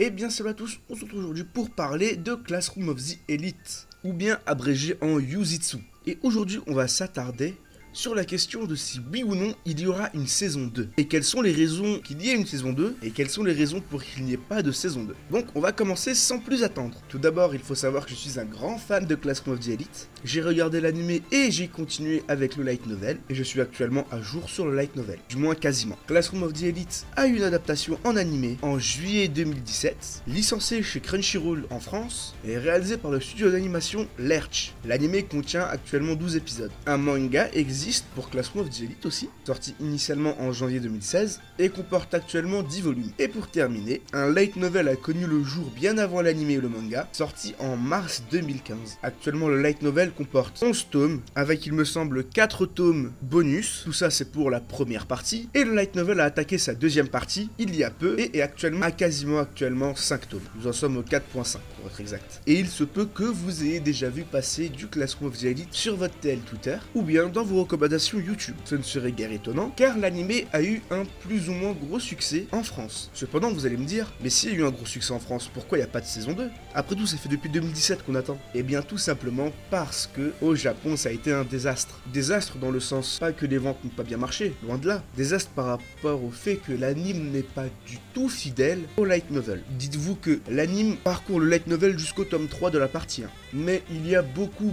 Eh bien salut à tous, on se retrouve aujourd'hui pour parler de Classroom of the Elite, ou bien abrégé en Yuzitsu. Et aujourd'hui on va s'attarder sur la question de si oui ou non il y aura une saison 2. Et quelles sont les raisons qu'il y ait une saison 2 et quelles sont les raisons pour qu'il n'y ait pas de saison 2. Donc on va commencer sans plus attendre. Tout d'abord il faut savoir que je suis un grand fan de Classroom of the Elite. J'ai regardé l'anime et j'ai continué avec le light novel. Et je suis actuellement à jour sur le light novel. Du moins quasiment. Classroom of the Elite a eu une adaptation en anime en juillet 2017. Licencié chez Crunchyroll en France et réalisé par le studio d'animation Lerche. L'anime contient actuellement 12 épisodes. Un manga existe pour Classroom of the Elite aussi, sorti initialement en janvier 2016 et comporte actuellement 10 volumes. Et pour terminer, un light novel a connu le jour bien avant l'anime et le manga, sorti en mars 2015. Actuellement le light novel comporte 11 tomes, avec il me semble 4 tomes bonus, tout ça c'est pour la première partie, et le light novel a attaqué sa deuxième partie il y a peu et est actuellement à quasiment 5 tomes. Nous en sommes au 4.5 pour être exact. Et il se peut que vous ayez déjà vu passer du Classroom of the Elite sur votre TL Twitter ou bien dans vos recommandations YouTube. Ce ne serait guère étonnant car l'anime a eu un plus ou moins gros succès en France. Cependant vous allez me dire, mais s'il y a eu un gros succès en France, pourquoi il n'y a pas de saison 2? Après tout ça fait depuis 2017 qu'on attend. Et bien tout simplement parce que au Japon ça a été un désastre. Désastre dans le sens pas que les ventes n'ont pas bien marché, loin de là. Désastre par rapport au fait que l'anime n'est pas du tout fidèle au light novel. Dites-vous que l'anime parcourt le light novel jusqu'au tome 3 de la partie 1. Mais il y a beaucoup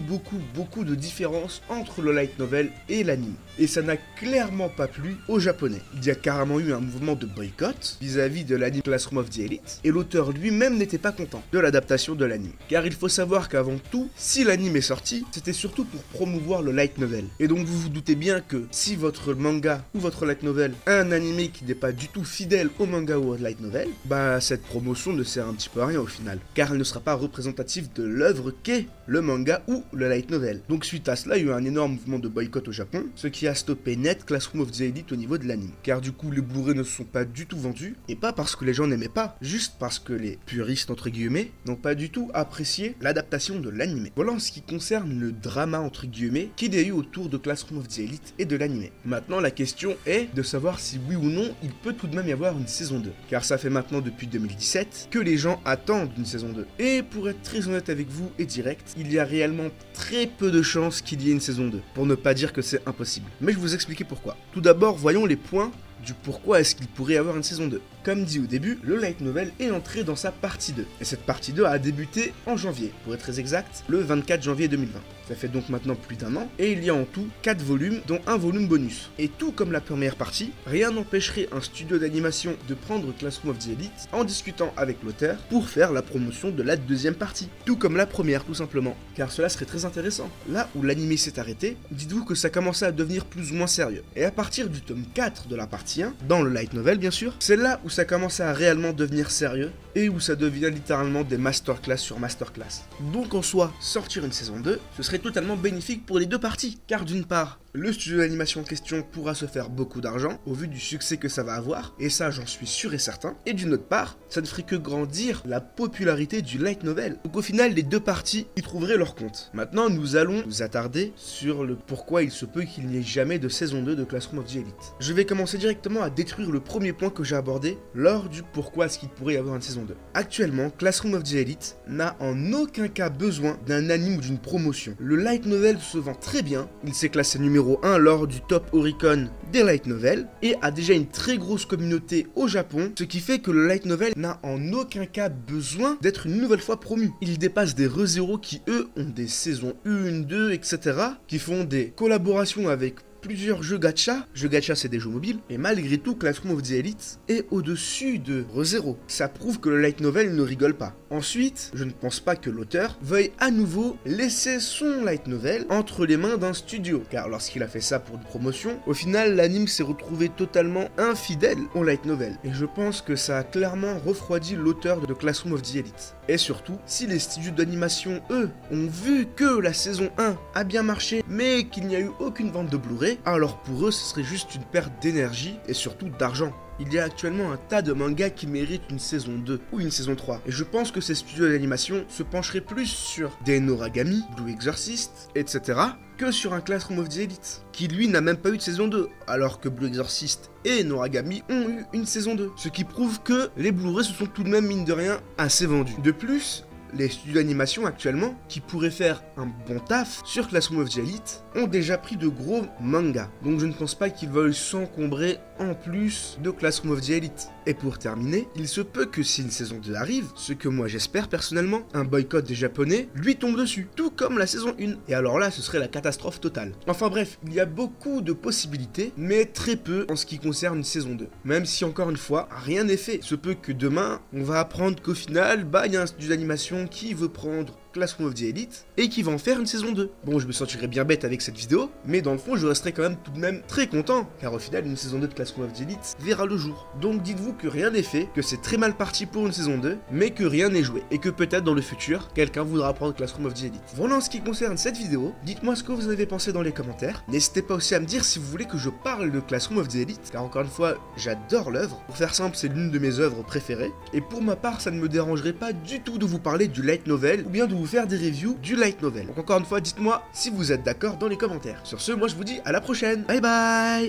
de différences entre le light novel et l'anime. Et ça n'a clairement pas plu aux japonais. Il y a carrément eu un mouvement de boycott vis-à-vis de l'anime Classroom of the Elite, et l'auteur lui-même n'était pas content de l'adaptation de l'anime. Car il faut savoir qu'avant tout, si l'anime est sorti, c'était surtout pour promouvoir le light novel. Et donc vous vous doutez bien que si votre manga ou votre light novel a un anime qui n'est pas du tout fidèle au manga ou au light novel, bah cette promotion ne sert un petit peu à rien au final. Car elle ne sera pas représentative de l'œuvre qu'est le manga ou le light novel. Donc suite à cela, il y a eu un énorme mouvement de boycott au Japon, ce qui a stoppé net Classroom of the Elite au niveau de l'anime. Car du coup, les Blu-ray ne se sont pas du tout vendus, et pas parce que les gens n'aimaient pas, juste parce que les puristes entre guillemets n'ont pas du tout apprécié l'adaptation de l'anime. Voilà en ce qui concerne le drama entre guillemets qu'il y a eu autour de Classroom of the Elite et de l'anime. Maintenant, la question est de savoir si oui ou non il peut tout de même y avoir une saison 2. Car ça fait maintenant depuis 2017 que les gens attendent une saison 2. Et pour être très honnête avec vous et direct, il y a réellement très peu de chances qu'il y ait une saison 2, pour ne pas dire que c'est impossible. Mais je vais vous expliquer pourquoi. Tout d'abord, voyons les points du pourquoi est-ce qu'il pourrait y avoir une saison 2. Comme dit au début, le light novel est entré dans sa partie 2. Et cette partie 2 a débuté en janvier, pour être très exact, le 24 janvier 2020. Ça fait donc maintenant plus d'un an, et il y a en tout 4 volumes, dont un volume bonus. Et tout comme la première partie, rien n'empêcherait un studio d'animation de prendre Classroom of the Elite en discutant avec l'auteur pour faire la promotion de la deuxième partie. Tout comme la première, tout simplement. Car cela serait très intéressant. Là où l'anime s'est arrêté, dites-vous que ça commençait à devenir plus ou moins sérieux. Et à partir du tome 4 de la partie 1, dans le light novel bien sûr, c'est là où ça commence à réellement devenir sérieux et où ça devient littéralement des masterclass sur masterclass. Donc en soi, sortir une saison 2, ce serait totalement bénéfique pour les deux parties. Car d'une part, le studio d'animation en question pourra se faire beaucoup d'argent au vu du succès que ça va avoir, et ça j'en suis sûr et certain. Et d'une autre part, ça ne ferait que grandir la popularité du light novel. Donc au final, les deux parties y trouveraient leur compte. Maintenant, nous allons nous attarder sur le pourquoi il se peut qu'il n'y ait jamais de saison 2 de Classroom of the Elite. Je vais commencer directement à détruire le premier point que j'ai abordé lors du pourquoi est-ce qu'il pourrait y avoir une saison 2. Actuellement, Classroom of the Elite n'a en aucun cas besoin d'un anime ou d'une promotion. Le light novel se vend très bien, il s'est classé numéro 1 lors du top Oricon des light novels et a déjà une très grosse communauté au Japon, ce qui fait que le light novel n'a en aucun cas besoin d'être une nouvelle fois promu. Il dépasse des ReZero qui eux ont des saisons 1, 2, etc. qui font des collaborations avec plusieurs jeux gacha. Jeux gacha c'est des jeux mobiles. Et malgré tout, Classroom of the Elite est au-dessus de ReZero. Ça prouve que le light novel ne rigole pas. Ensuite, je ne pense pas que l'auteur veuille à nouveau laisser son light novel entre les mains d'un studio. Car lorsqu'il a fait ça pour une promotion, au final l'anime s'est retrouvé totalement infidèle au light novel. Et je pense que ça a clairement refroidi l'auteur de Classroom of the Elite. Et surtout, si les studios d'animation, eux, ont vu que la saison 1 a bien marché, mais qu'il n'y a eu aucune vente de Blu-ray, alors pour eux ce serait juste une perte d'énergie et surtout d'argent. il y a actuellement un tas de mangas qui méritent une saison 2 ou une saison 3. Et je pense que ces studios d'animation se pencheraient plus sur des Noragami, Blue Exorcist, etc. que sur un Classroom of the Elite, qui lui n'a même pas eu de saison 2, alors que Blue Exorcist et Noragami ont eu une saison 2. Ce qui prouve que les Blu-ray se sont tout de même, mine de rien, assez vendus. De plus, les studios d'animation actuellement, qui pourraient faire un bon taf sur Classroom of the Elite, ont déjà pris de gros mangas. Donc je ne pense pas qu'ils veulent s'encombrer en plus de Classroom of the Elite. Et pour terminer, il se peut que si une saison 2 arrive, ce que moi j'espère personnellement, un boycott des japonais lui tombe dessus, tout comme la saison 1. Et alors là, ce serait la catastrophe totale. Enfin bref, il y a beaucoup de possibilités, mais très peu en ce qui concerne une saison 2. Même si encore une fois, rien n'est fait. Il se peut que demain, on va apprendre qu'au final, il y a un studio d'animation qui veut prendre Classroom of the Elite et qui va en faire une saison 2. Bon, je me sentirais bien bête avec cette vidéo, mais dans le fond, je resterais quand même tout de même très content, car au final, une saison 2 de Classroom of the Elite verra le jour. Donc dites-vous que rien n'est fait, que c'est très mal parti pour une saison 2, mais que rien n'est joué, et que peut-être dans le futur, quelqu'un voudra prendre Classroom of the Elite. Voilà en ce qui concerne cette vidéo, dites-moi ce que vous en avez pensé dans les commentaires. N'hésitez pas aussi à me dire si vous voulez que je parle de Classroom of the Elite, car encore une fois, j'adore l'œuvre. Pour faire simple, c'est l'une de mes œuvres préférées, et pour ma part, ça ne me dérangerait pas du tout de vous parler du light novel, ou bien de vous faire des reviews du light novel. Donc encore une fois, dites-moi si vous êtes d'accord dans les commentaires. Sur ce, moi je vous dis à la prochaine. Bye bye.